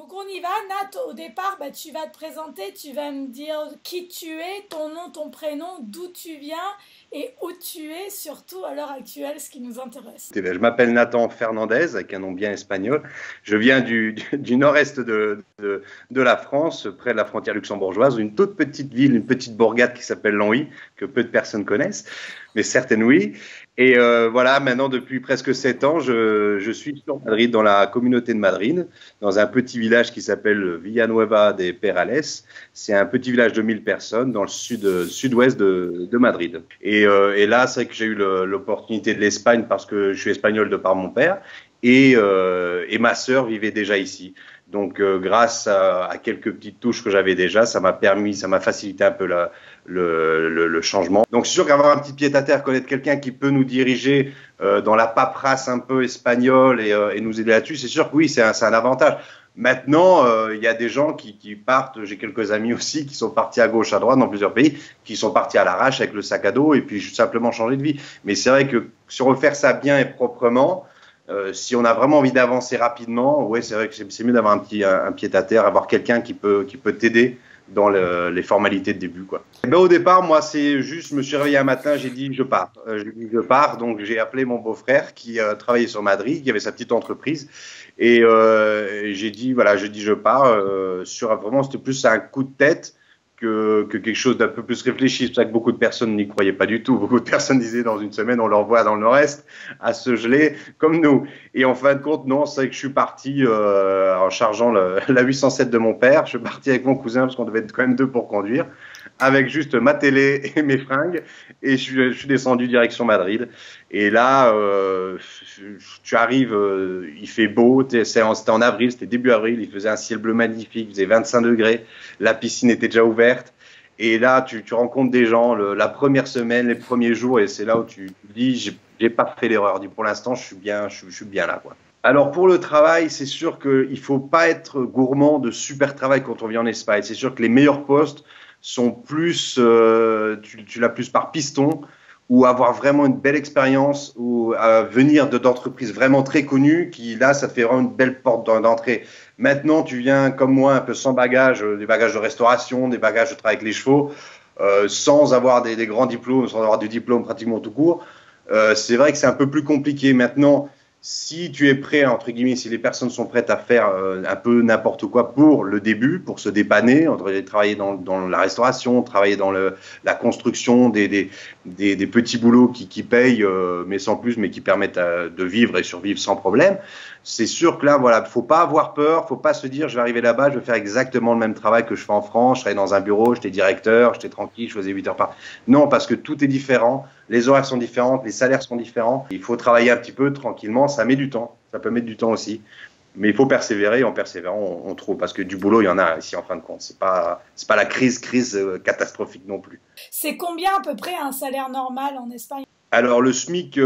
Donc on y va, Nat, au départ, bah, tu vas te présenter, tu vas me dire qui tu es, ton nom, ton prénom, d'où tu viens et où tu es, surtout à l'heure actuelle, ce qui nous intéresse. Eh bien, je m'appelle Nathan Fernandez, avec un nom bien espagnol. Je viens du nord-est de la France, près de la frontière luxembourgeoise, une toute petite ville, une petite bourgade qui s'appelle Longwy, que peu de personnes connaissent, mais certaines oui. Et voilà, maintenant, depuis presque 7 ans, je suis sur Madrid, dans la communauté de Madrid, dans un petit village qui s'appelle Villanueva de Perales. C'est un petit village de 1000 personnes dans le sud-ouest de Madrid. Et là, c'est vrai que j'ai eu l'opportunité de l'Espagne parce que je suis espagnol de par mon père et ma sœur vivait déjà ici. Donc, grâce à quelques petites touches que j'avais déjà, ça m'a facilité un peu le changement. Donc, c'est sûr qu'avoir un petit pied-à-terre, connaître quelqu'un qui peut nous diriger dans la paperasse un peu espagnole et nous aider là-dessus, c'est sûr que oui, c'est un avantage. Maintenant, il y a des gens qui partent, j'ai quelques amis aussi qui sont partis à gauche, à droite dans plusieurs pays, qui sont partis à l'arrache avec le sac à dos et puis simplement changer de vie. Mais c'est vrai que si on veut faire ça bien et proprement, si on a vraiment envie d'avancer rapidement, ouais, c'est vrai que c'est mieux d'avoir un pied à terre, avoir quelqu'un qui peut t'aider dans les formalités de début, quoi. Et ben, au départ, moi, c'est juste, je me suis réveillé un matin, j'ai dit je pars. J'ai dit je pars, donc j'ai appelé mon beau-frère qui travaillait sur Madrid, qui avait sa petite entreprise, et j'ai dit voilà, je pars. Vraiment, c'était plus un coup de tête que quelque chose d'un peu plus réfléchi. C'est pour ça que beaucoup de personnes n'y croyaient pas du tout. Beaucoup de personnes disaient dans une semaine, on l'envoie dans le nord-est à se geler comme nous. Et en fin de compte, non, c'est vrai que je suis parti en chargeant la 807 de mon père. Je suis parti avec mon cousin parce qu'on devait être quand même deux pour conduire, avec juste ma télé et mes fringues. Et je suis descendu direction Madrid. Et là, tu arrives, il fait beau, c'était en avril, c'était début avril, il faisait un ciel bleu magnifique, il faisait 25 degrés, la piscine était déjà ouverte. Et là, tu rencontres des gens la première semaine, les premiers jours, et c'est là où tu te dis, j'ai pas fait l'erreur. Pour l'instant, je suis bien là, quoi. Alors pour le travail, c'est sûr qu'il ne faut pas être gourmand de super travail quand on vit en Espagne. C'est sûr que les meilleurs postes sont plus, tu l'as plus par piston, ou avoir vraiment une belle expérience, ou venir d'entreprises vraiment très connues, qui là, ça te fait vraiment une belle porte d'entrée. Maintenant, tu viens comme moi, un peu sans bagages, des bagages de restauration, des bagages de travail avec les chevaux, sans avoir des grands diplômes, sans avoir du diplôme pratiquement tout court. C'est vrai que c'est un peu plus compliqué. Maintenant, si tu es prêt, entre guillemets, si les personnes sont prêtes à faire un peu n'importe quoi pour le début, pour se dépanner, travailler dans la restauration, travailler dans la construction, des petits boulots qui payent, mais sans plus, mais qui permettent de vivre et survivre sans problème, c'est sûr que là, voilà, faut pas avoir peur, faut pas se dire, je vais arriver là-bas, je vais faire exactement le même travail que je fais en France, je serai dans un bureau, j'étais directeur, j'étais tranquille, je faisais 8 heures par. Non, parce que tout est différent, les horaires sont différents, les salaires sont différents, il faut travailler un petit peu tranquillement, ça met du temps, ça peut mettre du temps aussi, mais il faut persévérer, en persévérant, on trouve, parce que du boulot, il y en a ici en fin de compte, c'est pas la crise catastrophique non plus. C'est combien à peu près un salaire normal en Espagne? Alors le SMIC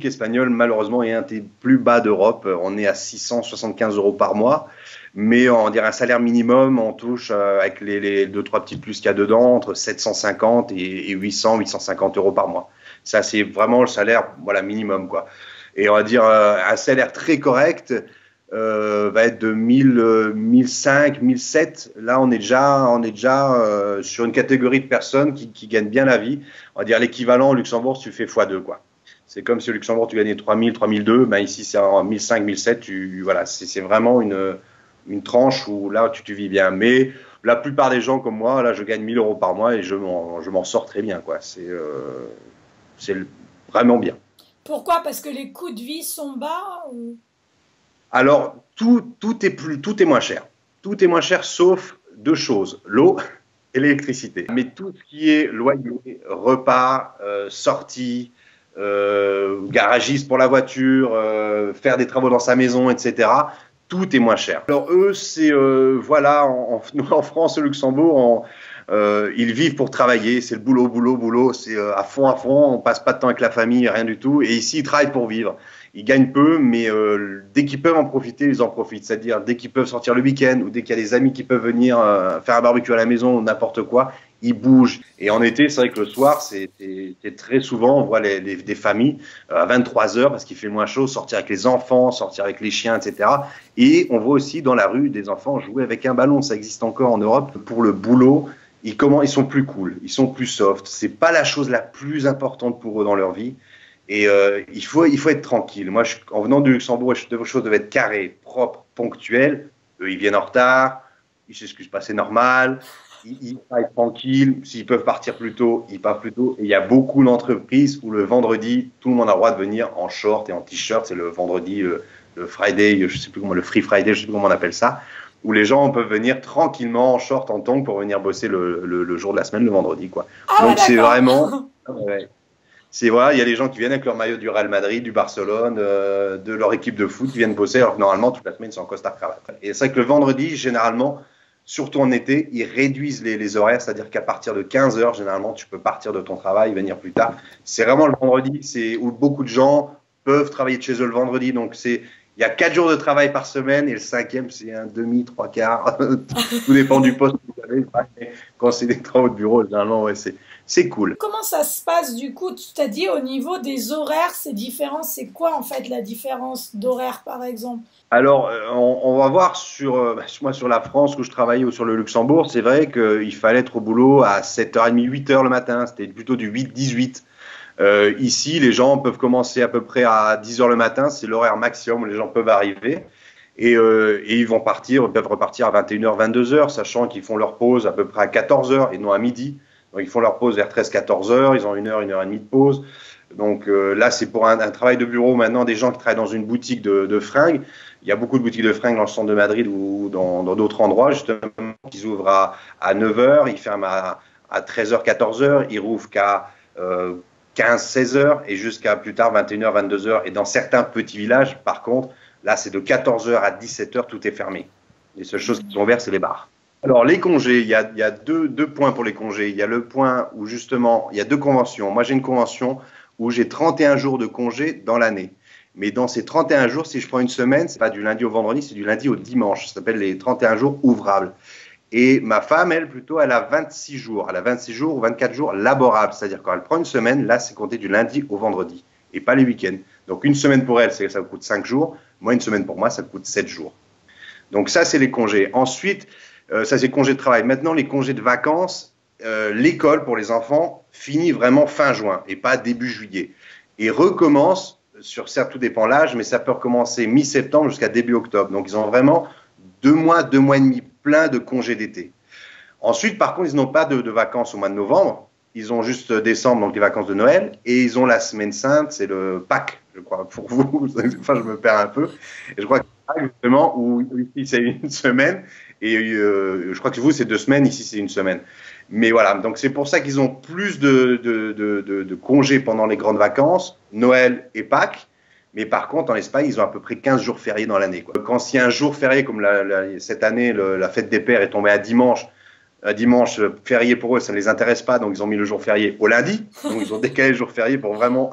espagnol malheureusement est un des plus bas d'Europe. On est à 675 euros par mois, mais on dirait un salaire minimum, on touche avec les deux trois petits plus qu'il y a dedans entre 750 et 850 euros par mois. Ça c'est vraiment le salaire voilà minimum quoi. Et on va dire un salaire très correct va être de 1005, 1007. Là, on est déjà sur une catégorie de personnes qui gagnent bien la vie. On va dire l'équivalent au Luxembourg, tu fais x2, quoi. C'est comme si au Luxembourg, tu gagnais 3000, 3002. Ben ici, c'est en 1005, 1007. Voilà, c'est vraiment une tranche où là, tu vis bien. Mais la plupart des gens comme moi, là, je gagne 1000 euros par mois et je m'en sors très bien, quoi. C'est vraiment bien. Pourquoi? Parce que les coûts de vie sont bas ou... Alors, tout est moins cher. Tout est moins cher sauf deux choses, l'eau et l'électricité. Mais tout ce qui est loyer, repas, sortie, garagiste pour la voiture, faire des travaux dans sa maison, etc., tout est moins cher. Alors eux, c'est, voilà, nous en France, au Luxembourg, ils vivent pour travailler, c'est le boulot, boulot, boulot, c'est à fond, on passe pas de temps avec la famille, rien du tout. Et ici, ils travaillent pour vivre. Ils gagnent peu, mais dès qu'ils peuvent en profiter, ils en profitent. C'est-à-dire, dès qu'ils peuvent sortir le week-end ou dès qu'il y a des amis qui peuvent venir faire un barbecue à la maison ou n'importe quoi, ils bougent. Et en été, c'est vrai que le soir, c'est très souvent, on voit des familles à 23 heures parce qu'il fait moins chaud, sortir avec les enfants, sortir avec les chiens, etc. Et on voit aussi dans la rue des enfants jouer avec un ballon. Ça existe encore en Europe. Pour le boulot, ils sont plus cool, ils sont plus soft. C'est pas la chose la plus importante pour eux dans leur vie. Et il faut être tranquille. Moi, en venant du Luxembourg, les choses devaient être carrées, propres, ponctuelles. Eux, ils viennent en retard, ils s'excusent pas, c'est normal. Ils travaillent tranquilles. S'ils peuvent partir plus tôt, ils partent plus tôt. Et il y a beaucoup d'entreprises où le vendredi, tout le monde a le droit de venir en short et en t-shirt. C'est le vendredi, le Friday, je sais plus comment, le Free Friday, je sais plus comment on appelle ça, où les gens peuvent venir tranquillement en short, en tongs pour venir bosser le jour de la semaine, le vendredi, quoi. Ah, Donc ouais, c'est d'accord. vraiment, ouais. C'est voilà, il y a des gens qui viennent avec leur maillot du Real Madrid, du Barcelone, de leur équipe de foot, qui viennent bosser, alors que normalement, toute la semaine, ils sont en costard cravate. Et c'est vrai que le vendredi, généralement, surtout en été, ils réduisent les horaires, c'est-à-dire qu'à partir de 15 heures, généralement, tu peux partir de ton travail, venir plus tard. C'est vraiment le vendredi, c'est où beaucoup de gens peuvent travailler de chez eux le vendredi. Donc, il y a 4 jours de travail par semaine et le 5e, c'est un demi, 3/4. Tout dépend du poste que vous avez. Quand c'est des travaux de bureau, généralement, ouais, c'est cool. Comment ça se passe du coup? Tu t'as dit au niveau des horaires, c'est différent. C'est quoi en fait la différence d'horaire par exemple? Alors, on va voir moi sur la France où je travaillais ou sur le Luxembourg, c'est vrai qu'il fallait être au boulot à 7h30, 8h le matin. C'était plutôt du 8-18. Ici, les gens peuvent commencer à peu près à 10h le matin. C'est l'horaire maximum où les gens peuvent arriver. Et ils peuvent repartir à 21h, 22h, sachant qu'ils font leur pause à peu près à 14h et non à midi. Donc, ils font leur pause vers 13-14h. Ils ont 1 heure et demie de pause. Donc là, c'est pour un travail de bureau maintenant, des gens qui travaillent dans une boutique de fringues. Il y a beaucoup de boutiques de fringues dans le centre de Madrid ou dans d'autres endroits, justement, qui ouvrent à 9h, ils ferment à 13h, 14h, ils rouvrent qu'à 15, 16h et jusqu'à plus tard 21h, 22h. Et dans certains petits villages, par contre, là, c'est de 14h à 17h, tout est fermé. Les seules choses qui sont ouvertes, c'est les bars. Alors, les congés, il y a deux points pour les congés. Il y a le point où, justement, il y a 2 conventions. Moi, j'ai une convention où j'ai 31 jours de congé dans l'année. Mais dans ces 31 jours, si je prends une semaine, c'est pas du lundi au vendredi, c'est du lundi au dimanche. Ça s'appelle les 31 jours ouvrables. Et ma femme, elle, plutôt, elle a 26 jours. Elle a 26 jours ou 24 jours laborables. C'est-à-dire quand elle prend une semaine, là, c'est compté du lundi au vendredi et pas les week-ends. Donc, une semaine pour elle, ça coûte 5 jours. Moi, une semaine pour moi, ça coûte 7 jours. Donc, ça, c'est les congés. Ensuite, ça, c'est congés de travail. Maintenant, les congés de vacances, l'école pour les enfants finit vraiment fin juin et pas début juillet. Et recommence, tout dépend l'âge, mais ça peut recommencer mi-septembre jusqu'à début octobre. Donc, ils ont vraiment 2 mois, 2 mois et demi plein de congés d'été. Ensuite, par contre, ils n'ont pas de vacances au mois de novembre. Ils ont juste décembre, donc les vacances de Noël. Et ils ont la semaine sainte, c'est le Pâques, je crois, pour vous. Enfin, je me perds un peu. Et je crois que c'est Pâques, justement, où ici, c'est une semaine. Et je crois que vous, c'est 2 semaines. Ici, c'est une semaine. Mais voilà, donc c'est pour ça qu'ils ont plus de congés pendant les grandes vacances, Noël et Pâques. Mais par contre, en Espagne, ils ont à peu près 15 jours fériés dans l'année. Quand s'il y a un jour férié, comme cette année, la fête des pères est tombée à dimanche, férié pour eux, ça ne les intéresse pas, donc ils ont mis le jour férié au lundi. Donc ils ont décalé le jour férié pour vraiment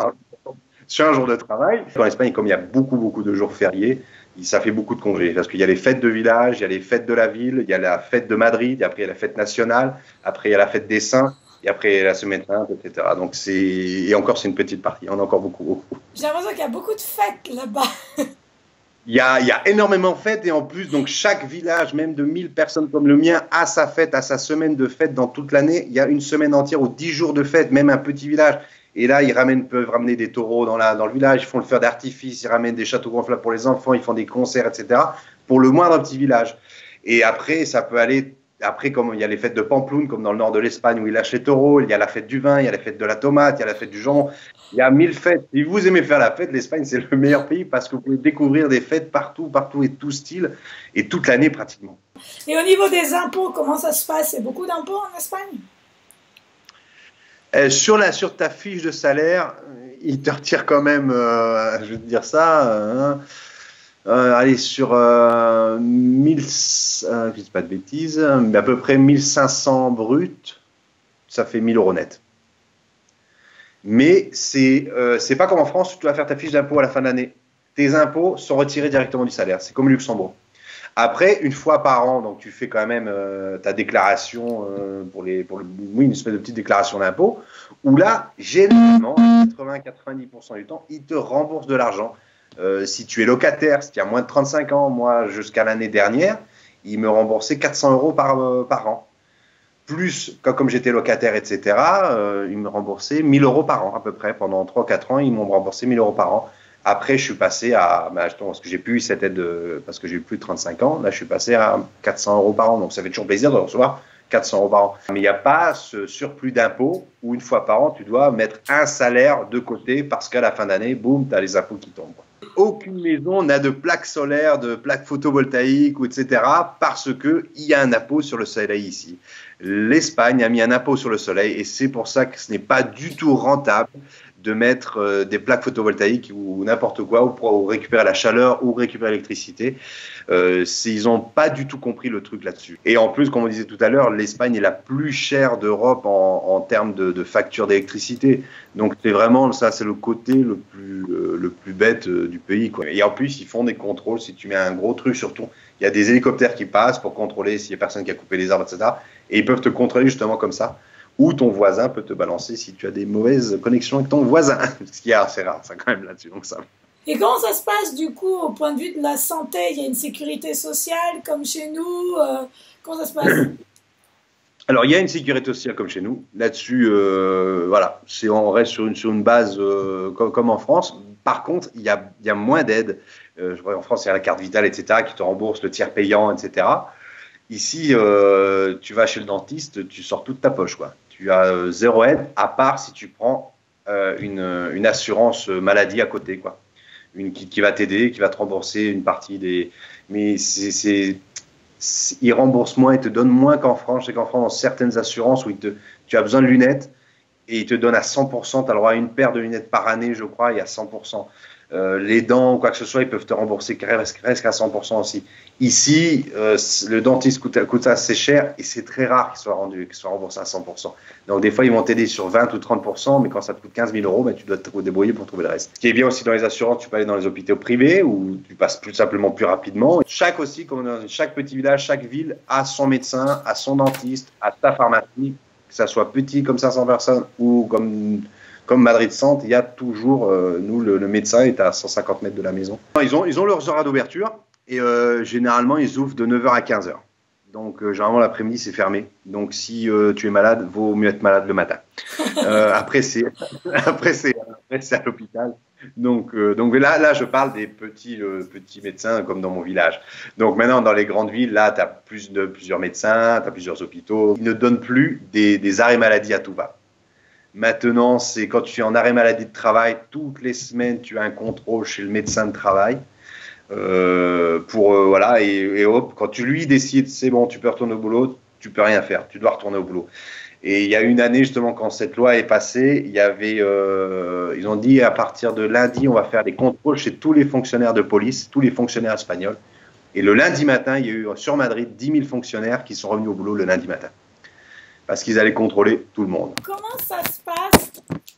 sur un jour de travail. En Espagne, comme il y a beaucoup, beaucoup de jours fériés, ça fait beaucoup de congés. Parce qu'il y a les fêtes de village, il y a les fêtes de la ville, il y a la fête de Madrid, et après il y a la fête nationale, après il y a la fête des saints, et après la semaine sainte, etc. Donc et encore, c'est une petite partie. On a encore beaucoup, beaucoup. J'ai l'impression qu'il y a beaucoup de fêtes là-bas. Il y a énormément de fêtes et en plus, donc chaque village, même de 1000 personnes comme le mien, a sa fête, a sa semaine de fête dans toute l'année. Il y a une semaine entière ou 10 jours de fête, même un petit village. Et là, ils peuvent ramener des taureaux dans le village, ils font le feu d'artifice, ils ramènent des châteaux gonflables pour les enfants, ils font des concerts, etc. pour le moindre petit village. Et après, ça peut aller. Après, comme il y a les fêtes de Pampelune, comme dans le nord de l'Espagne où ils lâchent les taureaux, il y a la fête du vin, il y a la fête de la tomate, il y a la fête du jambon. Il y a 1000 fêtes. Si vous aimez faire la fête, l'Espagne, c'est le meilleur pays parce que vous pouvez découvrir des fêtes partout et tout style et toute l'année pratiquement. Et au niveau des impôts, comment ça se passe? Il y a beaucoup d'impôts en Espagne? Sur ta fiche de salaire, ils te retirent quand même, je vais te dire ça, allez, sur 1000, je dis pas de bêtises, mais à peu près 1500 bruts, ça fait 1000 euros net. Mais c'est pas comme en France, tu dois faire ta fiche d'impôt à la fin de l'année. tes impôts sont retirés directement du salaire. C'est comme le Luxembourg. Après, une fois par an, donc tu fais quand même ta déclaration oui, une espèce de petite déclaration d'impôt, où là, généralement, 80-90% du temps, ils te remboursent de l'argent. Si tu es locataire, si tu as moins de 35 ans, moi, jusqu'à l'année dernière, ils me remboursaient 400 € par an. Plus, comme j'étais locataire, etc., ils me remboursaient 1000 € par an à peu près. Pendant 3 ou 4 ans, ils m'ont remboursé 1000 € par an. Après, je suis passé à, parce que j'ai plus eu cette aide, parce que j'ai eu plus de 35 ans, là, je suis passé à 400 € par an. Donc, ça fait toujours plaisir de recevoir 400 € par an. Mais il n'y a pas ce surplus d'impôts où une fois par an, tu dois mettre un salaire de côté parce qu'à la fin d'année, boum, tu as les impôts qui tombent. Aucune maison n'a de plaques solaires, de plaques photovoltaïques, etc. parce qu'il y a un impôt sur le soleil ici. L'Espagne a mis un impôt sur le soleil et c'est pour ça que ce n'est pas du tout rentable de mettre des plaques photovoltaïques ou n'importe quoi pour récupérer la chaleur ou récupérer l'électricité. Ils n'ont pas du tout compris le truc là-dessus. Et en plus, comme on disait tout à l'heure, l'Espagne est la plus chère d'Europe en termes de facture d'électricité. Donc c'est vraiment ça, c'est le côté le plus bête du pays, quoi. Et en plus, ils font des contrôles. Si tu mets un gros truc sur ton, il y a des hélicoptères qui passent pour contrôler s'il y a personne qui a coupé les arbres, etc. Et ils peuvent te contrôler justement comme ça. Ou ton voisin peut te balancer si tu as des mauvaises connexions avec ton voisin. Ce qui est assez rare, ça, quand même, là-dessus. Donc, ça. Et comment ça se passe, du coup, au point de vue de la santé? Il y a une sécurité sociale, comme chez nous comment ça se passe? Alors, il y a une sécurité sociale comme chez nous. Là-dessus, voilà, on reste sur une base comme en France. Par contre, il y a moins d'aide. Je vois, en France, il y a la carte vitale, etc., qui te rembourse le tiers payant, etc. Ici, tu vas chez le dentiste, tu sors toute ta poche, quoi. Tu as zéro aide, à part si tu prends une assurance maladie à côté, quoi. Qui va t'aider, qui va te rembourser une partie des... Mais ils remboursent moins, ils te donnent moins qu'en France. C'est qu'en France, dans certaines assurances où tu as besoin de lunettes et ils te donnent à 100%, tu as le droit à une paire de lunettes par année, je crois, et à 100%. Les dents ou quoi que ce soit, ils peuvent te rembourser presque à 100% aussi. Ici, le dentiste coûte assez cher et c'est très rare qu'il soit remboursé à 100%. Donc des fois, ils vont t'aider sur 20 ou 30%, mais quand ça te coûte 15 000 €, ben, tu dois te débrouiller pour trouver le reste. Ce qui est bien aussi dans les assurances, tu peux aller dans les hôpitaux privés où tu passes plus simplement plus rapidement. Chaque petit village, chaque ville a son médecin, a son dentiste, a sa pharmacie, que ça soit petit comme 500 personnes ou comme Madrid Centre, il y a toujours, le médecin est à 150 mètres de la maison. Ils ont leurs horaires d'ouverture et généralement, ils ouvrent de 9h à 15h. Donc, généralement, l'après-midi, c'est fermé. Donc, si tu es malade, vaut mieux être malade le matin. Après, c'est à l'hôpital. Donc là, je parle des petits médecins comme dans mon village. Donc, maintenant, dans les grandes villes, là, tu as plusieurs médecins, tu as plusieurs hôpitaux. Ils ne donnent plus des arrêts maladie à tout va. Maintenant, c'est quand tu es en arrêt maladie de travail, toutes les semaines, tu as un contrôle chez le médecin de travail. Voilà, et hop, quand tu lui décides, c'est bon, tu peux retourner au boulot, tu peux rien faire, tu dois retourner au boulot. Et il y a une année, justement, quand cette loi est passée, ils ont dit à partir de lundi, on va faire des contrôles chez tous les fonctionnaires de police, tous les fonctionnaires espagnols. Et le lundi matin, il y a eu sur Madrid 10 000 fonctionnaires qui sont revenus au boulot le lundi matin. Parce qu'ils allaient contrôler tout le monde. Comment ça se passe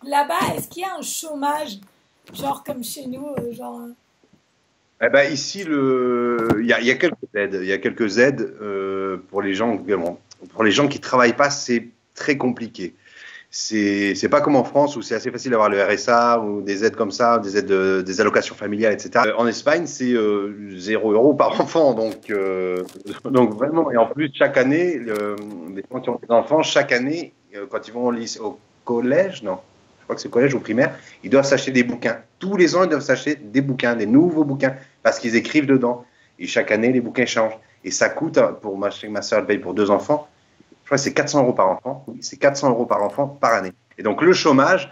là-bas? Est-ce qu'il y a un chômage, genre comme chez nous, Eh ben, ici, il y a quelques aides. Il y a quelques aides pour les gens qui travaillent pas, c'est très compliqué. C'est pas comme en France où c'est assez facile d'avoir le RSA ou des aides comme ça, des allocations familiales, etc. En Espagne, c'est 0 € par enfant. Donc vraiment, et en plus, chaque année, les gens qui ont des enfants, chaque année, quand ils vont au collège, non, je crois que c'est collège ou primaire, ils doivent s'acheter des bouquins. Tous les ans, ils doivent s'acheter des bouquins, des nouveaux bouquins, parce qu'ils écrivent dedans. Et chaque année, les bouquins changent. Et ça coûte, pour ma soeur, elle paye pour 2 enfants, je crois que c'est 400 € par enfant. Oui, c'est 400 € par enfant par année. Et donc, le chômage,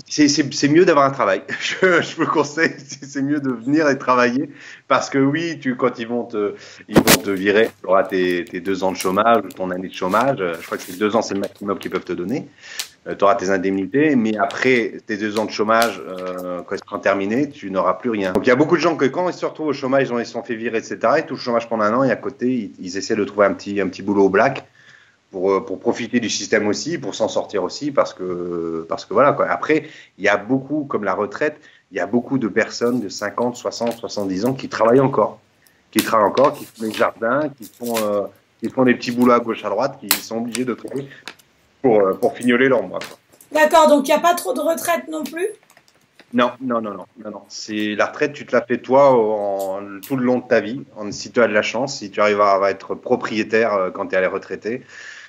c'est mieux d'avoir un travail. Je vous conseille, c'est mieux de venir et travailler. Parce que oui, quand ils vont te virer, tu auras tes 2 ans de chômage ou ton année de chômage. Je crois que c'est 2 ans, c'est le maximum qu'ils peuvent te donner. Tu auras tes indemnités, mais après tes 2 ans de chômage, quand ils seront terminés, tu n'auras plus rien. Donc il y a beaucoup de gens que quand ils se retrouvent au chômage, ils se sont fait virer, etc. Ils touchent le chômage pendant 1 an et à côté, ils essaient de trouver un petit boulot au black pour profiter du système aussi, pour s'en sortir aussi, parce que voilà, quoi. Après, il y a beaucoup, comme la retraite, il y a beaucoup de personnes de 50, 60, 70 ans qui travaillent encore, qui font les jardins, qui font des petits boulots à gauche, à droite, qui sont obligés de travailler pour fignoler leur mois, quoi. D'accord, donc il n'y a pas trop de retraite non plus? Non, non, non, non, non, non. C'est la retraite, tu te la fais toi tout le long de ta vie. Si tu as de la chance, si tu arrives à être propriétaire quand tu es allé retraiter,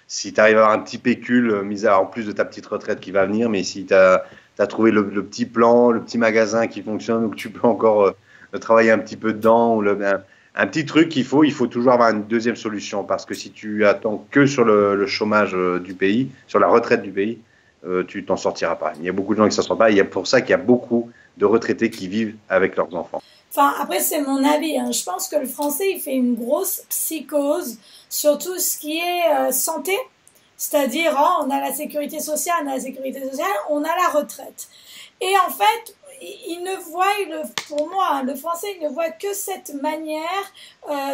si tu arrives à avoir un petit pécule, en plus de ta petite retraite qui va venir, mais si tu as trouvé le petit plan, le petit magasin qui fonctionne ou que tu peux encore travailler un petit peu dedans, ou un petit truc il faut toujours avoir une deuxième solution, parce que si tu attends que sur le chômage du pays, sur la retraite du pays, tu t'en sortiras pas. Il y a beaucoup de gens qui s'en sortent pas. Il y a pour ça qu'il y a beaucoup de retraités qui vivent avec leurs enfants. Enfin, après, c'est mon avis, hein. Je pense que le français, il fait une grosse psychose sur tout ce qui est santé. C'est-à-dire, oh, on a la sécurité sociale, on a la retraite. Et en fait, il ne voit, pour moi, le français, il ne voit que cette manière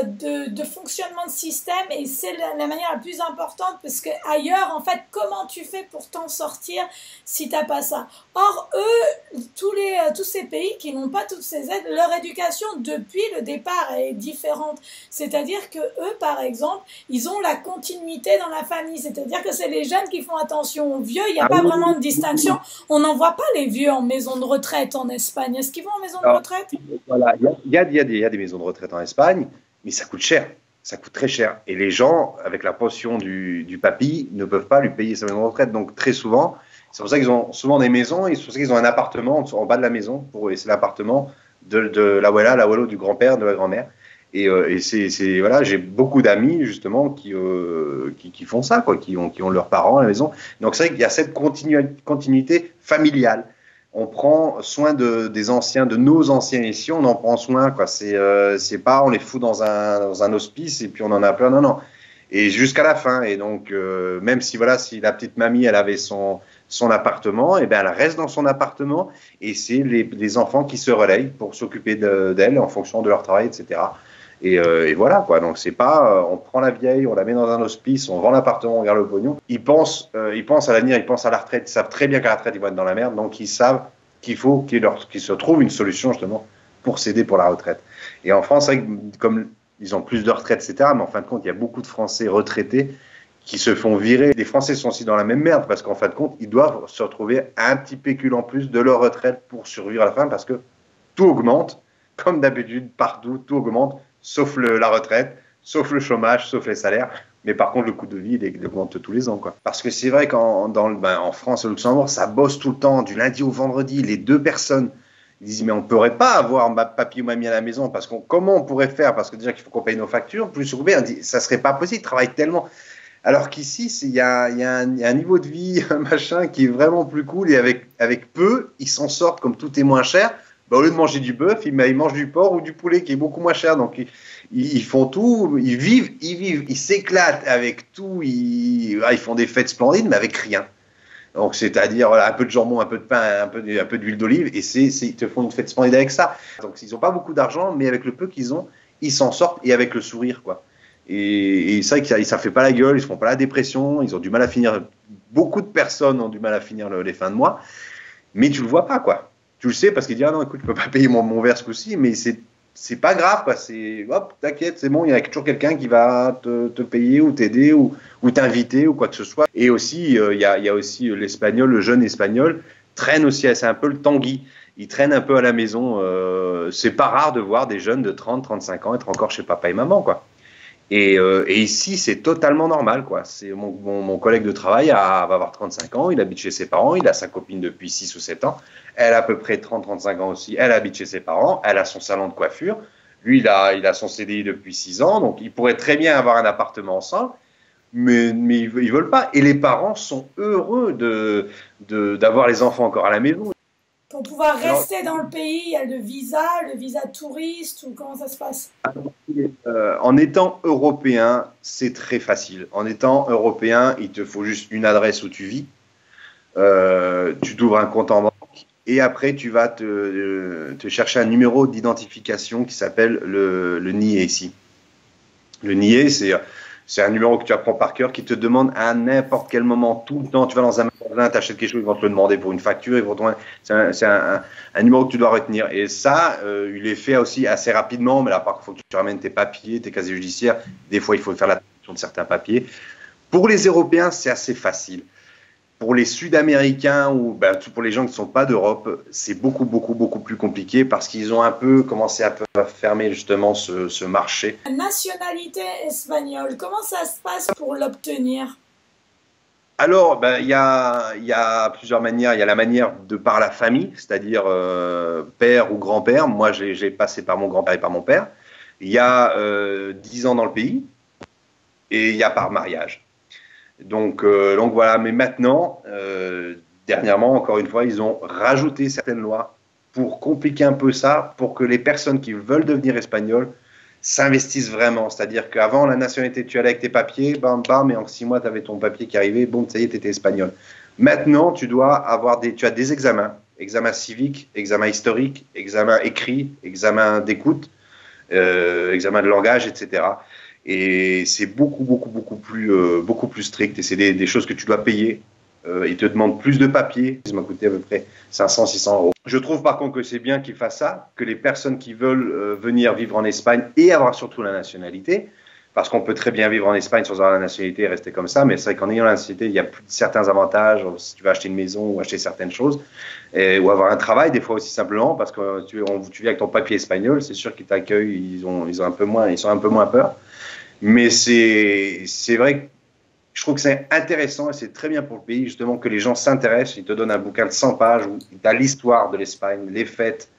de fonctionnement de système, et c'est la manière la plus importante, parce que ailleurs, en fait, comment tu fais pour t'en sortir si t'as pas ça? Or, eux, tous ces pays qui n'ont pas toutes ces aides, leur éducation depuis le départ est différente. C'est-à-dire que eux, par exemple, ils ont la continuité dans la famille. C'est-à-dire que c'est les jeunes qui font attention aux vieux. Il n'y a pas vraiment de distinction. On n'envoie pas les vieux en maison de retraite en Espagne. Est-ce qu'ils vont en maison de retraite? Voilà, il y a des maisons de retraite en Espagne, mais ça coûte cher. Ça coûte très cher. Et les gens, avec la pension du papy, ne peuvent pas lui payer sa maison de retraite. Donc, très souvent, c'est pour ça qu'ils ont souvent des maisons, et c'est pour ça qu'ils ont un appartement en bas de la maison. Et c'est l'appartement de la abuelo, du grand-père, de la grand-mère. Et voilà, j'ai beaucoup d'amis, justement, qui font ça, quoi, qui ont leurs parents à la maison. Donc, c'est vrai qu'il y a cette continuité familiale. On prend soin des anciens, de nos anciens ici, on en prend soin, quoi. C'est pas, on les fout dans un hospice et puis on en a plein, non, non. Et jusqu'à la fin. Et donc, même si, voilà, si la petite mamie, elle avait son appartement, et ben elle reste dans son appartement, et c'est les enfants qui se relayent pour s'occuper d'elle en fonction de leur travail, etc. Et voilà, quoi. Donc, c'est pas, on prend la vieille, on la met dans un hospice, on vend l'appartement, on garde le pognon. Ils pensent à l'avenir, ils pensent à la retraite, ils savent très bien qu'à la retraite, ils vont être dans la merde, donc ils savent qu'il faut qu'ils se trouvent une solution, justement, pour s'aider pour la retraite. Et en France, c'est vrai que, comme ils ont plus de retraite, etc., mais en fin de compte, il y a beaucoup de Français retraités qui se font virer. Les Français sont aussi dans la même merde, parce qu'en fin de compte, ils doivent se retrouver un petit pécule en plus de leur retraite pour survivre à la fin, parce que tout augmente, comme d'habitude, partout, tout augmente, sauf la retraite, sauf le chômage, sauf les salaires. Mais par contre, le coût de vie, il augmente tous les ans, quoi. Parce que c'est vrai qu'en France et au Luxembourg, ça bosse tout le temps, du lundi au vendredi, les deux personnes. Ils disent, mais on ne pourrait pas avoir papy ou mamie à la maison, parce comment on pourrait faire? Parce que déjà qu'il faut qu'on paye nos factures, plus on dit, ça serait pas possible, ils travaillent tellement. Alors qu'ici, il y a un niveau de vie, un machin qui est vraiment plus cool, et avec peu, ils s'en sortent, comme tout est moins cher. Au lieu de manger du bœuf, ils mangent du porc ou du poulet qui est beaucoup moins cher. Donc, ils font tout, ils vivent, ils s'éclatent avec tout. Ils font des fêtes splendides, mais avec rien. Donc, c'est-à-dire voilà, un peu de jambon, un peu de pain, un peu d'huile d'olive, et ils te font une fête splendide avec ça. Donc, ils n'ont pas beaucoup d'argent, mais avec le peu qu'ils ont, ils s'en sortent, et avec le sourire, quoi. Et c'est vrai que ça fait pas la gueule, ils se font pas la dépression, ils ont du mal à finir. Beaucoup de personnes ont du mal à finir les fins de mois, mais tu le vois pas, quoi. Tu le sais parce qu'il dit, ah non, écoute, je peux pas payer mon verre ce coup-ci, mais c'est pas grave, quoi. C'est, hop, t'inquiète, c'est bon, il y a toujours quelqu'un qui va te payer ou t'aider ou t'inviter ou quoi que ce soit. Et aussi, il y a aussi l'espagnol, le jeune espagnol, traîne aussi, c'est un peu le Tanguy. Il traîne un peu à la maison. C'est pas rare de voir des jeunes de 30, 35 ans être encore chez papa et maman, quoi. Et ici, c'est totalement normal, quoi. C'est mon collègue de travail va avoir 35 ans, il habite chez ses parents, il a sa copine depuis 6 ou 7 ans, elle a à peu près 30-35 ans aussi, elle habite chez ses parents, elle a son salon de coiffure, lui, il a son CDI depuis 6 ans, donc ils pourraient très bien avoir un appartement ensemble, mais ils veulent pas. Et les parents sont heureux d'avoir les enfants encore à la maison. Pour pouvoir rester dans le pays, il y a le visa touriste, ou comment ça se passe? En étant européen, c'est très facile. En étant européen, il te faut juste une adresse où tu vis. Tu t'ouvres un compte en banque et après, tu vas te chercher un numéro d'identification qui s'appelle le NIE ici. Le NIE, C'est un numéro que tu apprends par cœur, qui te demande à n'importe quel moment, tout le temps. Tu vas dans un magasin, tu achètes quelque chose, ils vont te le demander pour une facture. C'est un numéro que tu dois retenir. Et ça, il est fait aussi assez rapidement. Mais là, par contre, il faut que tu ramènes tes papiers, tes casiers judiciaires. Des fois, il faut faire la traduction de certains papiers. Pour les Européens, c'est assez facile. Pour les Sud-Américains ou pour les gens qui ne sont pas d'Europe, c'est beaucoup plus compliqué parce qu'ils ont un peu commencé à fermer justement ce marché. La nationalité espagnole, comment ça se passe pour l'obtenir? Alors, il y a plusieurs manières. Il y a la manière de par la famille, c'est-à-dire père ou grand-père. Moi, j'ai passé par mon grand-père et par mon père. Il y a 10 ans dans le pays et il y a par mariage. Donc voilà, mais maintenant, dernièrement, encore une fois, ils ont rajouté certaines lois pour compliquer un peu ça, pour que les personnes qui veulent devenir espagnoles s'investissent vraiment. C'est-à-dire qu'avant, la nationalité, tu allais avec tes papiers, bam, bam, et en 6 mois, tu avais ton papier qui arrivait, bon, ça y est, tu étais espagnol. Maintenant, tu as des examens civiques, examens historiques, examens écrits, examens d'écoute, examens de langage, etc. Et c'est beaucoup plus strict. Et c'est des choses que tu dois payer. Ils te demandent plus de papiers. Ça m'a coûté à peu près 500-600 euros. Je trouve par contre que c'est bien qu'ils fassent ça, que les personnes qui veulent venir vivre en Espagne et avoir surtout la nationalité, parce qu'on peut très bien vivre en Espagne sans avoir la nationalité et rester comme ça, mais c'est vrai qu'en ayant la nationalité, il y a certains avantages, si tu veux acheter une maison ou acheter certaines choses, ou avoir un travail, des fois aussi simplement, parce que tu viens avec ton papier espagnol, c'est sûr qu'ils t'accueillent, ils sont un peu moins peur. Mais c'est vrai que je trouve que c'est intéressant et c'est très bien pour le pays, justement, que les gens s'intéressent. Ils te donnent un bouquin de 100 pages où tu as l'histoire de l'Espagne, les fêtes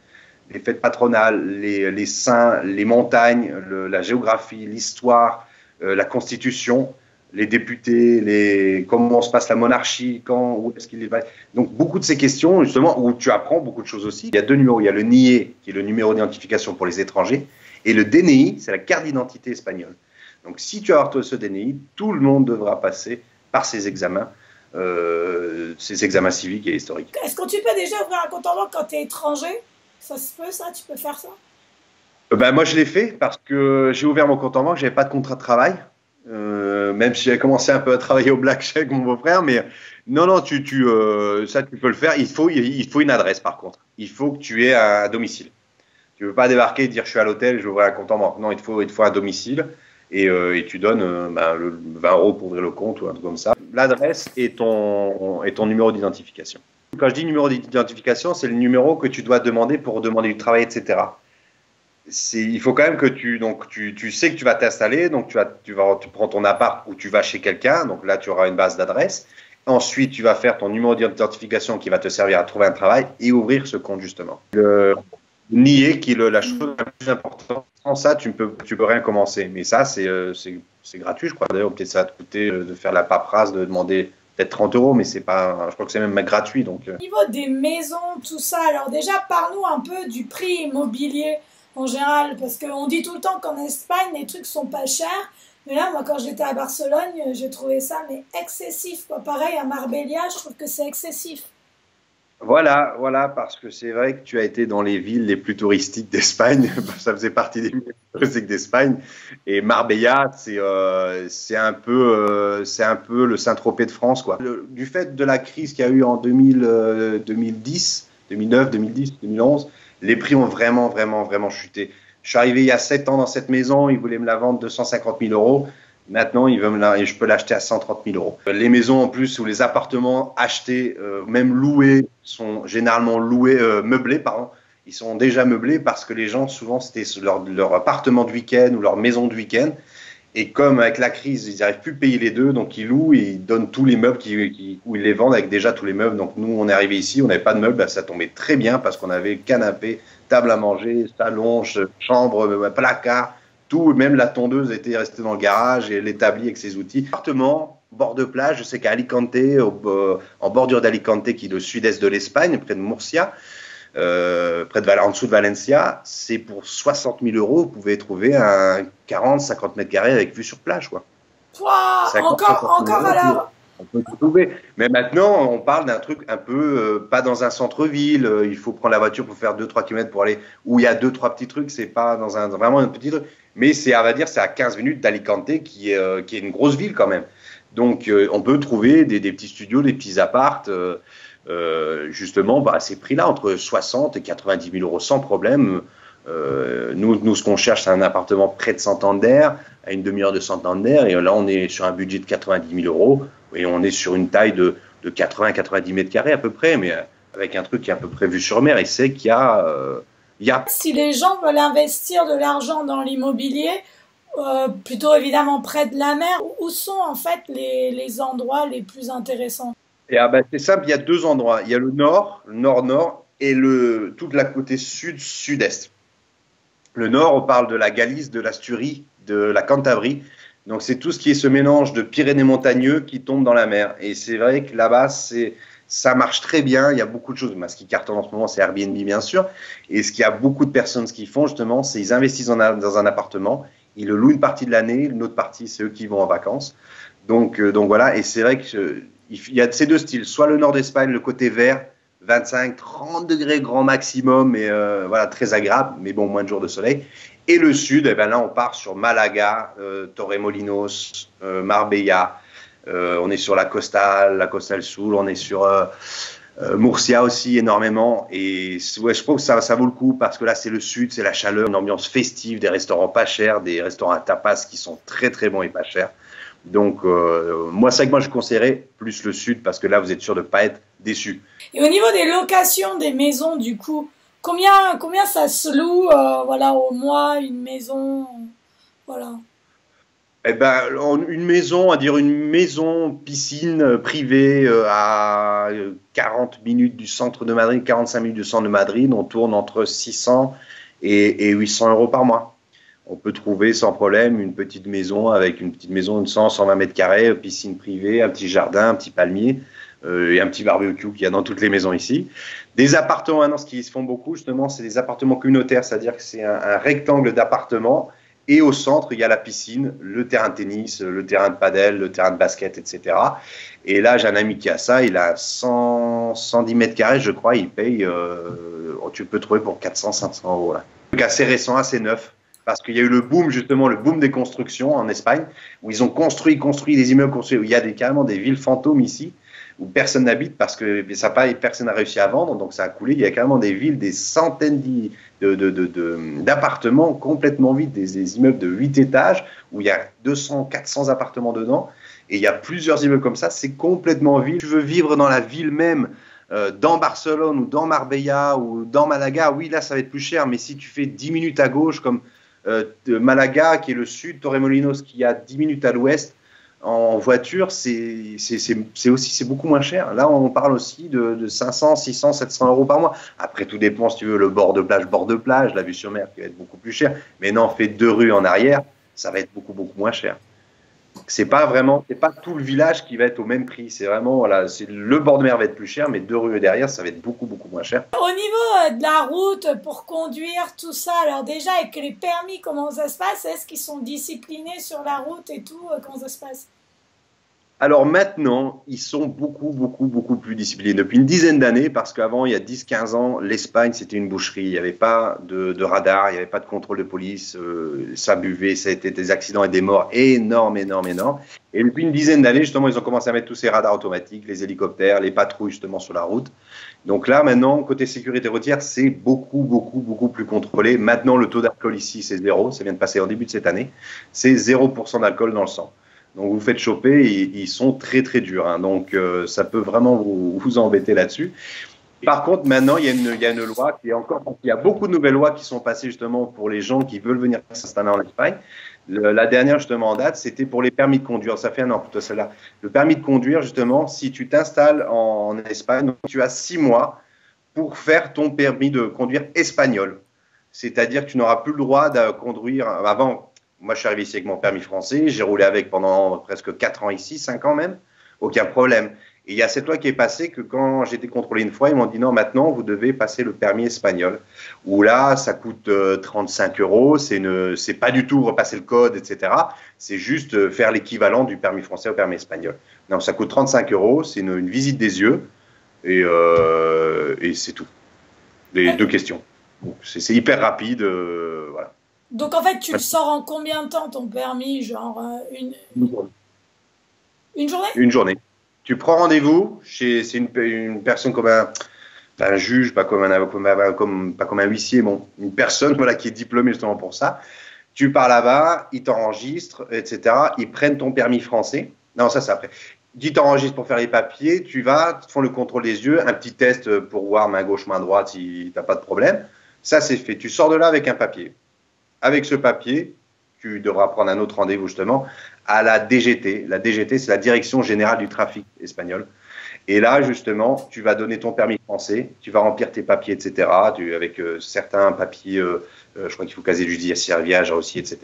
patronales, les saints, les montagnes, la géographie, l'histoire, la constitution, les députés, comment se passe la monarchie, où est-ce qu'il est. Donc, beaucoup de ces questions, justement, où tu apprends beaucoup de choses aussi. Il y a 2 numéros. Il y a le NIE, qui est le numéro d'identification pour les étrangers, et le DNI, c'est la carte d'identité espagnole. Donc, si tu as ce DNI, tout le monde devra passer par ces examens civiques et historiques. Est-ce que tu peux déjà ouvrir un compte en banque quand tu es étranger? Ça se peut, ça? Tu peux faire ça? Moi, je l'ai fait parce que j'ai ouvert mon compte en banque, je n'avais pas de contrat de travail. Même si j'ai commencé un peu à travailler au blackjack avec mon beau-frère, mais non, ça tu peux le faire. Il faut une adresse par contre. Il faut que tu aies un domicile. Tu ne veux pas débarquer et dire je suis à l'hôtel, je vais ouvrir un compte en banque. Non, il te faut un domicile. Et tu donnes 20 euros pour ouvrir le compte ou un truc comme ça. L'adresse et ton numéro d'identification. Quand je dis numéro d'identification, c'est le numéro que tu dois demander pour demander du travail, etc. Il faut quand même que tu sais que tu vas t'installer, donc tu prends ton appart ou tu vas chez quelqu'un, donc là tu auras une base d'adresse. Ensuite, tu vas faire ton numéro d'identification qui va te servir à trouver un travail et ouvrir ce compte justement. Nier qui est la chose la plus importante. Sans ça, tu peux rien commencer. Mais ça, c'est gratuit, je crois. D'ailleurs, peut-être ça va te coûter de faire la paperasse, de demander peut-être 30 euros, mais c'est pas. Je crois que c'est même gratuit. Donc. Au niveau des maisons, tout ça, alors déjà, parle-nous un peu du prix immobilier en général, parce qu'on dit tout le temps qu'en Espagne, les trucs sont pas chers. Mais là, moi, quand j'étais à Barcelone, j'ai trouvé ça excessif, quoi. Pareil, à Marbella, je trouve que c'est excessif. Voilà, parce que c'est vrai que tu as été dans les villes les plus touristiques d'Espagne. Ça faisait partie des villes touristiques d'Espagne. Et Marbella, c'est un peu le Saint-Tropez de France, quoi. Du fait de la crise qu'il y a eu en 2010, 2011, les prix ont vraiment chuté. Je suis arrivé il y a 7 ans dans cette maison, ils voulaient me la vendre 250 000 euros. Maintenant, je peux l'acheter à 130 000 euros. Les maisons, en plus, ou les appartements achetés, même loués, sont généralement meublés, pardon. Ils sont déjà meublés parce que les gens, souvent, c'était leur appartement de week-end ou leur maison de week-end. Et comme avec la crise, ils n'arrivent plus à payer les deux, donc ils louent et ils donnent tous les meubles où ils les vendent avec déjà tous les meubles. Donc nous, on est arrivé ici, on n'avait pas de meubles, ça tombait très bien parce qu'on avait canapé, table à manger, salon, chambre, placard. Tout, même la tondeuse était restée dans le garage et l'établi avec ses outils. Appartement, bord de plage, je sais qu'à Alicante, en bordure d'Alicante, qui est le sud-est de l'Espagne, près de Murcia, en dessous de Valencia, c'est pour 60 000 euros, vous pouvez trouver un 40-50 mètres carrés avec vue sur plage, quoi. Wow, encore alors. On peut tout trouver. Mais maintenant, on parle d'un truc un peu, pas dans un centre-ville, il faut prendre la voiture pour faire 2-3 km pour aller, où il y a 2-3 petits trucs, c'est pas vraiment un petit truc. mais c'est, on va dire, c'est à 15 minutes d'Alicante, qui est une grosse ville quand même. Donc, on peut trouver des petits studios, des petits apparts, justement, à ces prix-là, entre 60 et 90 000 euros sans problème. Nous, ce qu'on cherche, c'est un appartement près de Santander, à une demi-heure de Santander, et là, on est sur un budget de 90 000 euros, et on est sur une taille de 80-90 mètres carrés à peu près, mais avec un truc qui est à peu près vue sur mer, et c'est qu'il y a... Si les gens veulent investir de l'argent dans l'immobilier, plutôt évidemment près de la mer, où sont en fait les endroits les plus intéressants? Et c'est simple, il y a deux endroits. Il y a le nord-nord, et toute la côté sud-sud-est. Le nord, on parle de la Galice, de l'Asturie, de la Cantabrie. Donc, c'est tout ce qui est ce mélange de Pyrénées montagneux qui tombe dans la mer. Et c'est vrai que là-bas, ça marche très bien. Il y a beaucoup de choses. Ce qui cartonne en ce moment, c'est Airbnb, bien sûr. Et ce qu'il y a beaucoup de personnes, ce qu'ils font, justement, c'est qu'ils investissent dans un appartement. Ils le louent une partie de l'année. Une autre partie, c'est eux qui vont en vacances. Donc voilà. Et c'est vrai qu'il y a ces deux styles. Soit le nord d'Espagne, le côté vert, 25-30 degrés grand maximum, et voilà, très agréable, mais bon, moins de jours de soleil. Et le sud, là, on part sur Malaga, Torremolinos, Marbella. On est sur la Costa del Sol, on est sur Murcia aussi énormément. Et ouais, je trouve que ça vaut le coup parce que là, c'est le sud, c'est la chaleur, une ambiance festive, des restaurants pas chers, des restaurants à tapas qui sont très très bons et pas chers. Donc, moi, c'est vrai que moi, je conseillerais plus le sud parce que là, vous êtes sûr de ne pas être déçu. Et au niveau des locations des maisons, du coup, combien ça se loue, voilà, au mois, une maison, voilà. Eh ben, une maison, une maison piscine privée à 40 minutes du centre de Madrid, 45 minutes du centre de Madrid, on tourne entre 600 et 800 euros par mois. On peut trouver sans problème une petite maison de 100-120 mètres carrés, piscine privée, un petit jardin, un petit palmier et un petit barbecue qu'il y a dans toutes les maisons ici. Des appartements, maintenant, ce qui se font beaucoup, justement, c'est des appartements communautaires, c'est-à-dire que c'est un rectangle d'appartements et au centre, il y a la piscine, le terrain de tennis, le terrain de padel, le terrain de basket, etc. Et là, j'ai un ami qui a ça, il a 110 mètres carrés, je crois, il paye, tu peux trouver pour 400-500 euros. Là. Un truc assez récent, assez neuf. Parce qu'il y a eu le boom, justement, le boom des constructions en Espagne, où ils ont construit des immeubles, où il y a carrément des villes fantômes ici, où personne n'habite parce que personne n'a réussi à vendre, donc ça a coulé. Il y a carrément des villes, des centaines d'appartements complètement vides, des immeubles de 8 étages, où il y a 200-400 appartements dedans, et il y a plusieurs immeubles comme ça, c'est complètement vide. Tu veux vivre dans la ville même, dans Barcelone ou dans Marbella ou dans Malaga, oui, là, ça va être plus cher, mais si tu fais 10 minutes à gauche, comme de Malaga, qui est le sud, Torremolinos, qui est à 10 minutes à l'ouest, en voiture, c'est beaucoup moins cher. Là, on parle aussi de 500, 600, 700 euros par mois. Après, tout dépend, si tu veux, le bord de plage, la vue sur mer qui va être beaucoup plus cher. Mais non, fais 2 rues en arrière, ça va être beaucoup, beaucoup moins cher. C'est pas tout le village qui va être au même prix. C'est vraiment, voilà, le bord de mer va être plus cher, mais 2 rues derrière, ça va être beaucoup, beaucoup moins cher. Au niveau de la route pour conduire, tout ça, alors déjà, avec les permis, comment ça se passe? Est-ce qu'ils sont disciplinés sur la route et tout? Comment ça se passe? Alors maintenant, ils sont beaucoup, beaucoup, beaucoup plus disciplinés. Depuis une dizaine d'années, parce qu'avant, il y a 10-15 ans, l'Espagne, c'était une boucherie. Il n'y avait pas de radar, il n'y avait pas de contrôle de police. Ça buvait, ça a été des accidents et des morts énormes, énormes, énormes. Et depuis une dizaine d'années, justement, ils ont commencé à mettre tous ces radars automatiques, les hélicoptères, les patrouilles, justement, sur la route. Donc là, maintenant, côté sécurité routière, c'est beaucoup, beaucoup, beaucoup plus contrôlé. Maintenant, le taux d'alcool ici, c'est 0. Ça vient de passer en début de cette année. C'est 0% d'alcool dans le sang. Donc, vous faites choper, ils sont très, très durs. Hein. Donc, ça peut vraiment vous embêter là-dessus. Par contre, maintenant, il y a une loi qui est encore... Il y a beaucoup de nouvelles lois qui sont passées justement pour les gens qui veulent venir s'installer en Espagne. La dernière, justement, en date, c'était pour les permis de conduire. Ça fait un an, plutôt celle-là. Le permis de conduire, justement, si tu t'installes en Espagne, tu as 6 mois pour faire ton permis de conduire espagnol. C'est-à-dire que tu n'auras plus le droit de conduire... Avant, moi, je suis arrivé ici avec mon permis français. J'ai roulé avec pendant presque 4 ans ici, 5 ans même. Aucun problème. Et il y a cette loi qui est passée que quand j'ai été contrôlé une fois, ils m'ont dit non, maintenant, vous devez passer le permis espagnol. Où là, ça coûte 35 euros. C'est pas du tout repasser le code, etc. C'est juste faire l'équivalent du permis français au permis espagnol. Non, ça coûte 35 euros. C'est une visite des yeux. Et c'est tout. Les 2 questions. C'est hyper rapide. Voilà. Donc en fait, tu le sors en combien de temps ton permis? Genre une journée? Une journée. Tu prends rendez-vous chez c'est une personne comme un juge, pas comme pas comme un huissier, bon, une personne voilà, qui est diplômée justement pour ça. Tu pars là-bas, ils t'enregistrent, etc. Ils prennent ton permis français. Non, ça c'est après. Ils t'enregistrent pour faire les papiers, tu vas, ils te font le contrôle des yeux, un petit test pour voir main gauche, main droite si tu n'as pas de problème. Ça c'est fait. Tu sors de là avec un papier. Avec ce papier, tu devras prendre un autre rendez-vous justement à la DGT. La DGT, c'est la Direction Générale du Trafic espagnol. Et là, justement, tu vas donner ton permis français, tu vas remplir tes papiers, etc. Avec certains papiers, je crois qu'il faut casier judiciaire, viage aussi, etc.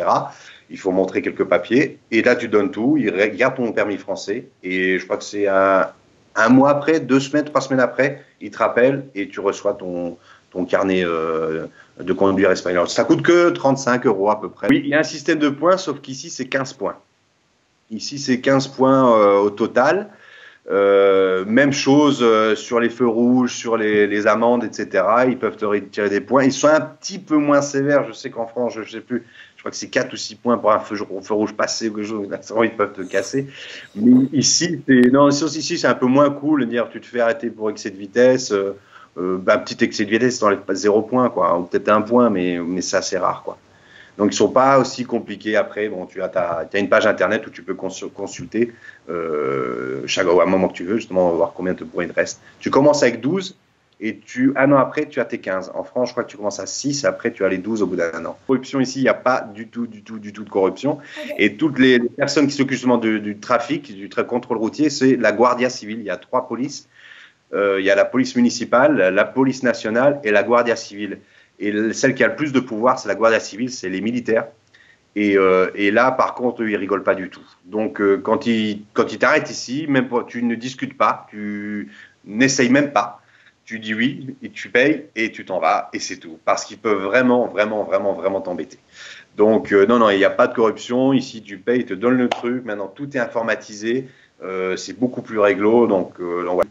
Il faut montrer quelques papiers. Et là, tu donnes tout, il regarde ton permis français. Et je crois que c'est un mois après, 2 semaines, 3 semaines après, il te rappelle et tu reçois ton carnet de conduire espagnol. Ça coûte que 35 € à peu près. Oui, il y a un système de points, sauf qu'ici, c'est 15 points. Ici, c'est 15 points au total. Même chose sur les feux rouges, sur les amendes, etc. Ils peuvent te retirer des points. Ils sont un petit peu moins sévères. Je sais qu'en France, je ne sais plus, je crois que c'est 4 ou 6 points pour un feu rouge passé ou quelque chose. Ils peuvent te casser. Mais ici, c'est un peu moins cool. Dire, tu te fais arrêter pour excès de vitesse. Un petit excès de vitesse, tu n'enlèves pas 0 point, quoi, ou peut-être 1 point, mais c'est assez rare, quoi. Donc, ils ne sont pas aussi compliqués après. Bon, tu as une page internet où tu peux consulter à un moment que tu veux, justement, voir combien de points il te reste. Tu commences avec 12 et un an après, tu as tes 15. En France, je crois que tu commences à 6 et après, tu as les 12 au bout d'un an. Corruption ici, il n'y a pas du tout de corruption. Okay. Et toutes les personnes qui s'occupent justement du trafic, du contrôle routier, c'est la Guardia Civile. Il y a 3 polices. Il y a la police municipale, la police nationale et la Guardia Civile. Et celle qui a le plus de pouvoir, c'est la Guardia Civile, c'est les militaires. Et là, par contre, ils rigolent pas du tout. Donc, quand ils t'arrêtent ici, même tu ne discutes pas, tu n'essayes même pas. Tu dis oui, et tu payes, et tu t'en vas, et c'est tout. Parce qu'ils peuvent vraiment t'embêter. Donc, non, il n'y a pas de corruption. Ici, tu payes, ils te donnent le truc. Maintenant, tout est informatisé. C'est beaucoup plus réglo. Donc,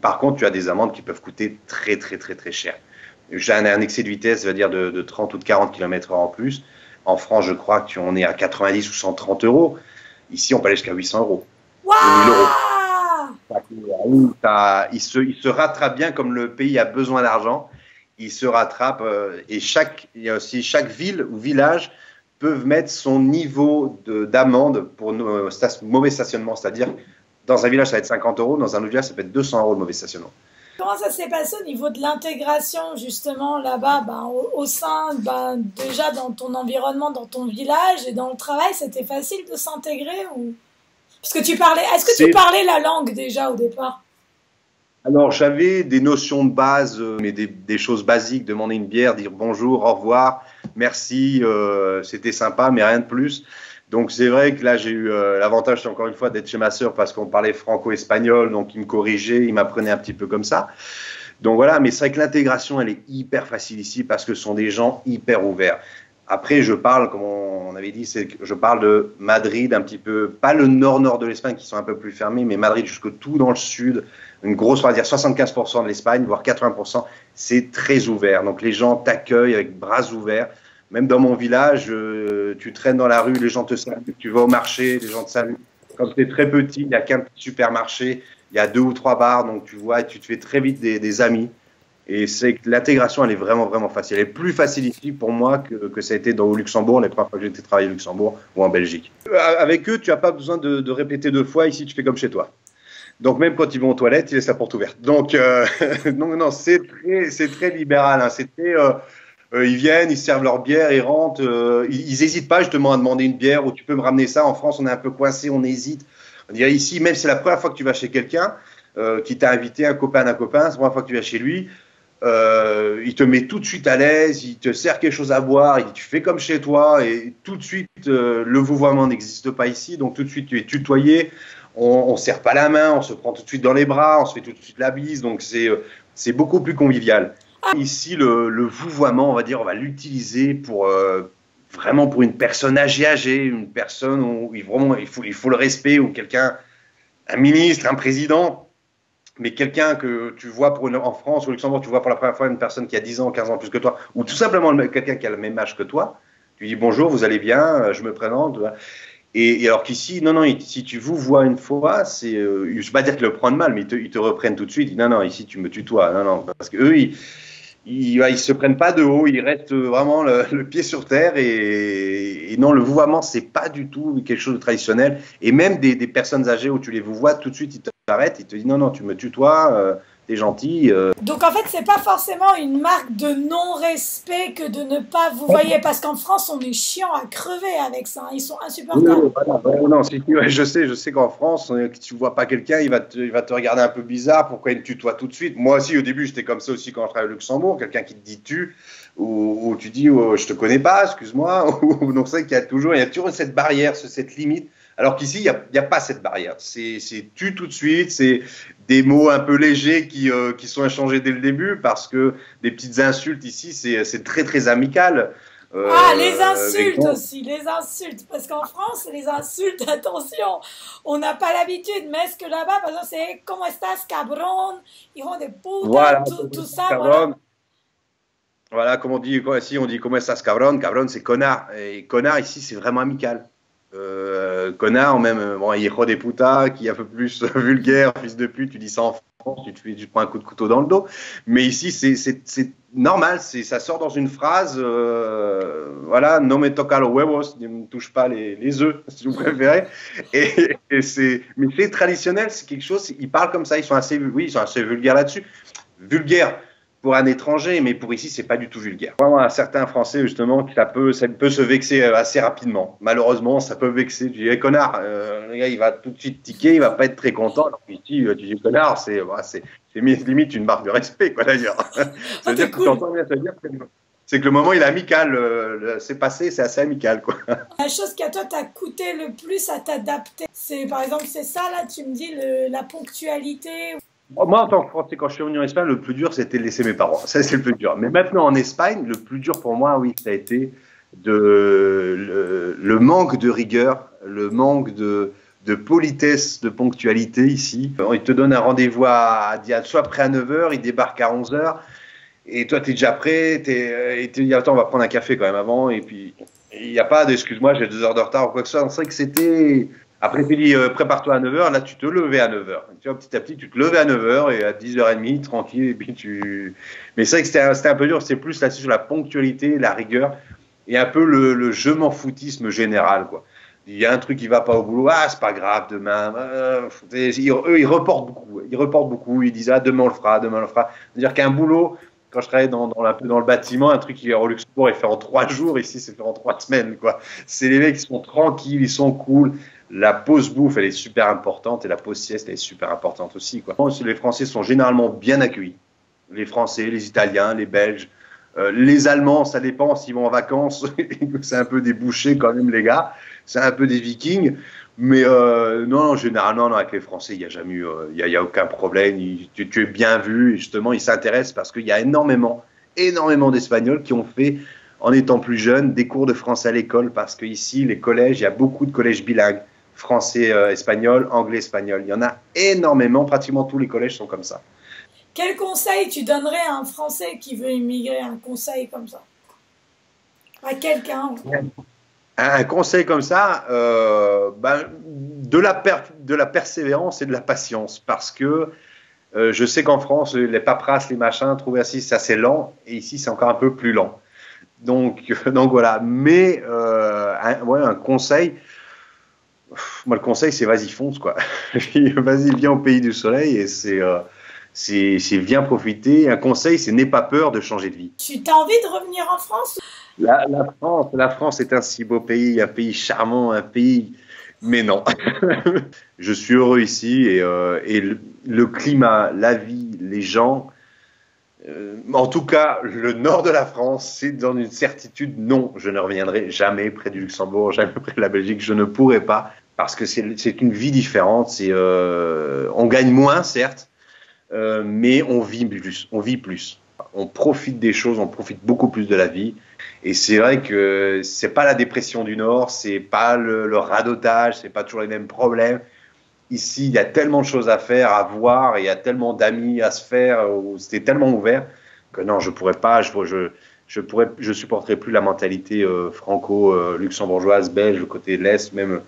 par contre, tu as des amendes qui peuvent coûter très cher. J'ai un excès de vitesse, ça veut dire de 30 ou de 40 km/h en plus. En France, je crois qu'on est à 90 ou 130 €. Ici, on peut aller jusqu'à 800 €. Wow, 1000 €. Il se rattrape bien, comme le pays a besoin d'argent. Il se rattrape et il y a aussi chaque ville ou village peuvent mettre son niveau d'amende pour mauvais stationnement. C'est-à-dire, dans un village, ça va être 50 €. Dans un autre village, ça peut être 200 € de mauvais stationnement. Comment ça s'est passé au niveau de l'intégration justement là-bas, au sein, déjà dans ton environnement, dans ton village et dans le travail, c'était facile de s'intégrer ou... Parce que tu parlais la langue déjà au départ? Alors j'avais des notions de base, mais des choses basiques, demander une bière, dire bonjour, au revoir, merci, c'était sympa, mais rien de plus. Donc c'est vrai que là j'ai eu l'avantage encore une fois d'être chez ma sœur parce qu'on parlait franco-espagnol, donc il me corrigeait, il m'apprenait un petit peu comme ça. Donc voilà, mais c'est vrai que l'intégration elle est hyper facile ici parce que ce sont des gens hyper ouverts. Après je parle, comme on avait dit, je parle de Madrid un petit peu, pas le nord de l'Espagne qui sont un peu plus fermés, mais Madrid jusque tout dans le sud, une grosse, on va dire 75% de l'Espagne, voire 80%, c'est très ouvert. Donc les gens t'accueillent avec bras ouverts. Même dans mon village, tu traînes dans la rue, les gens te saluent. Tu vas au marché, les gens te saluent. Comme tu es très petit, il n'y a qu'un petit supermarché, il y a 2 ou 3 bars, donc tu vois, tu te fais très vite des amis. Et c'est que l'intégration, elle est vraiment facile. Elle est plus facile ici pour moi que ça a été au Luxembourg, les premières fois que j'ai été travailler au Luxembourg ou en Belgique. Avec eux, tu n'as pas besoin de répéter 2 fois. Ici, tu fais comme chez toi. Donc même quand ils vont aux toilettes, ils laissent la porte ouverte. Donc non, c'est très libéral. Hein. Ils viennent, ils servent leur bière, ils rentrent. Ils n'hésitent pas justement à demander une bière ou tu peux me ramener ça. En France, on est un peu coincé, on hésite. On dirait ici, même si c'est la première fois que tu vas chez quelqu'un qui t'a invité, un copain, c'est la première fois que tu vas chez lui, il te met tout de suite à l'aise, il te sert quelque chose à boire, il dit tu fais comme chez toi et tout de suite le vouvoiement n'existe pas ici, donc tout de suite tu es tutoyé. On ne serre pas la main, on se prend tout de suite dans les bras, on se fait tout de suite la bise, donc c'est beaucoup plus convivial. Ici, le vouvoiement, on va dire, on va l'utiliser vraiment pour une personne âgée, une personne où il faut le respect, ou quelqu'un, un ministre, un président, mais quelqu'un que tu vois en France ou au Luxembourg, tu vois pour la première fois une personne qui a 10 ans, 15 ans plus que toi, ou tout simplement quelqu'un qui a le même âge que toi, Tu dis bonjour, vous allez bien, je me présente. Et alors qu'ici, non, non, si tu vous vois une fois, c'est, je ne vais pas dire qu'ils le prennent mal, mais ils te reprennent tout de suite. Ils disent, non, non, ici tu me tutoies. Non, non, parce qu'eux, ils se prennent pas de haut, ils restent vraiment le pied sur terre. Et non, le vouvoiement, c'est pas du tout quelque chose de traditionnel. Et même des personnes âgées où tu les vouvoies, tout de suite, ils t'arrêtent, ils te disent, non, non, tu me tutoies, t'es gentil. Donc en fait, c'est pas forcément une marque de non-respect que de ne pas vous voyez, parce qu'en France, on est chiant à crever avec ça. Ils sont insupportables. Voilà, non, ouais, je sais qu'en France, tu vois pas quelqu'un, il va te regarder un peu bizarre. Pourquoi il me tutoie tout de suite? Moi aussi, au début, j'étais comme ça aussi quand je travaillais au Luxembourg. Quelqu'un qui te dit tu, ou tu dis oh, je te connais pas, excuse-moi. Donc c'est vrai qu'il y a toujours cette barrière, cette limite. Alors qu'ici, il y a pas cette barrière. C'est tu tout de suite. C'est des mots un peu légers qui sont échangés dès le début parce que des petites insultes ici, c'est très très amical. Ah, les insultes aussi, les insultes. Parce qu'en France, les insultes, attention, on n'a pas l'habitude, mais est-ce que là-bas, par exemple, c'est comment estás, cabron, hijo de puta, Voilà, tout ça, cabron. Voilà, comme on dit, quoi, ici on dit comment estás, cabron. Cabron, c'est connard. Et connard, ici, c'est vraiment amical. Connard, même, bon, hijo de puta, qui est un peu plus vulgaire, fils de pute, tu dis ça en France, tu te prends un coup de couteau dans le dos. Mais ici, c'est normal, ça sort dans une phrase, voilà, no me toca los huevos, ne me touche pas les œufs, si vous préférez. Mais c'est traditionnel, c'est quelque chose, ils parlent comme ça, ils sont assez vulgaires là-dessus. Vulgaires pour un étranger, mais pour ici, c'est pas du tout vulgaire. Vraiment, un certain Français, justement, ça peut se vexer assez rapidement. Malheureusement, ça peut vexer. Tu dis, hey, connard, le gars, il va tout de suite tiquer, il va pas être très content. Alors qu'ici, tu dis, connard, c'est limite une marque de respect, quoi, d'ailleurs. Ça veut dire cool. C'est que le moment, il est amical. C'est passé, c'est assez amical, quoi. La chose qui, à toi, t'a coûté le plus à t'adapter, c'est, par exemple, c'est ça, là, tu me dis, la ponctualité. Moi, en tant que Français, quand je suis venu en Espagne, le plus dur, c'était de laisser mes parents. Ça, c'est le plus dur. Mais maintenant, en Espagne, le plus dur pour moi, oui, ça a été le manque de rigueur, le manque de politesse, de ponctualité ici. Ils te donnent un rendez-vous soit prêt à 9 h, ils débarquent à 11 h, et toi, tu es déjà prêt, et tu dis, attends, on va prendre un café quand même avant, et puis il n'y a pas d'excuse-moi, j'ai 2 heures de retard ou quoi que ce soit. C'est vrai que c'était... Après, tu dis, prépare-toi à 9 h, là, tu te levais à 9 h. Tu vois, petit à petit, tu te levais à 9 h et à 10 h 30, tranquille, et puis Mais c'est vrai que c'était un peu dur, c'est plus là-dessus sur la ponctualité, la rigueur, et un peu le je m'en foutisme général, quoi. Il y a un truc qui va pas au boulot, ah, c'est pas grave, demain. Eux, ils reportent beaucoup. Ils disent, ah, demain on le fera, demain on le fera. C'est-à-dire qu'un boulot, quand je travaillais un peu dans le bâtiment, un truc qui est au Luxembourg est fait en 3 jours, ici c'est fait en 3 semaines, quoi. C'est les mecs qui sont tranquilles, ils sont cool. La pause bouffe, elle est super importante, et la pause sieste, elle est super importante aussi, quoi. Les Français sont généralement bien accueillis. Les Français, les Italiens, les Belges, les Allemands, ça dépend s'ils vont en vacances. C'est un peu des bouchers quand même, les gars. C'est un peu des Vikings. Mais non, généralement, non, avec les Français, il n'y a jamais eu, y a aucun problème. Tu es bien vu. Et justement, ils s'intéressent parce qu'il y a énormément d'Espagnols qui ont fait, en étant plus jeunes, des cours de français à l'école. Parce qu'ici, les collèges, il y a beaucoup de collèges bilingues. Français, espagnol, anglais, espagnol. Il y en a énormément. Pratiquement tous les collèges sont comme ça. Quel conseil tu donnerais à un Français qui veut immigrer, un conseil comme ça? À quelqu'un? Un conseil comme ça, de la persévérance et de la patience, parce que je sais qu'en France, les paperasses, les machins, trouver assis, c'est assez lent, et ici, c'est encore un peu plus lent. Donc voilà. Mais un conseil, moi, le conseil, c'est vas-y, fonce, quoi. Vas-y, viens au pays du soleil, et c'est viens profiter. Un conseil, c'est n'aie pas peur de changer de vie. Tu as envie de revenir en France? La France est un si beau pays, un pays charmant, un pays... Mais non. Je suis heureux ici, et le climat, la vie, les gens... en tout cas, le nord de la France, c'est dans une certitude, non, je ne reviendrai jamais près du Luxembourg, jamais près de la Belgique, je ne pourrai pas, parce que c'est une vie différente. On gagne moins, certes, mais on vit plus. On profite des choses, on profite beaucoup plus de la vie. Et c'est vrai que c'est pas la dépression du Nord, c'est pas le radotage, c'est pas toujours les mêmes problèmes. Ici, il y a tellement de choses à faire, à voir, et il y a tellement d'amis à se faire, c'était tellement ouvert. que non, je pourrais pas, je supporterais plus la mentalité franco-luxembourgeoise, belge, le côté de l'Est, même,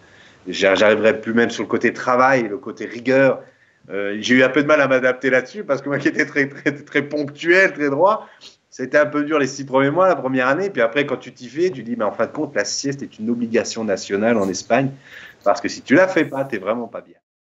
j'arriverais plus même sur le côté travail, le côté rigueur. J'ai eu un peu de mal à m'adapter là-dessus parce que moi qui étais très ponctuel, très droit, c'était un peu dur les 6 premiers mois, la première année. Puis après, quand tu t'y fais, tu dis, mais en fin de compte, la sieste est une obligation nationale en Espagne parce que si tu la fais pas, t'es vraiment pas bien.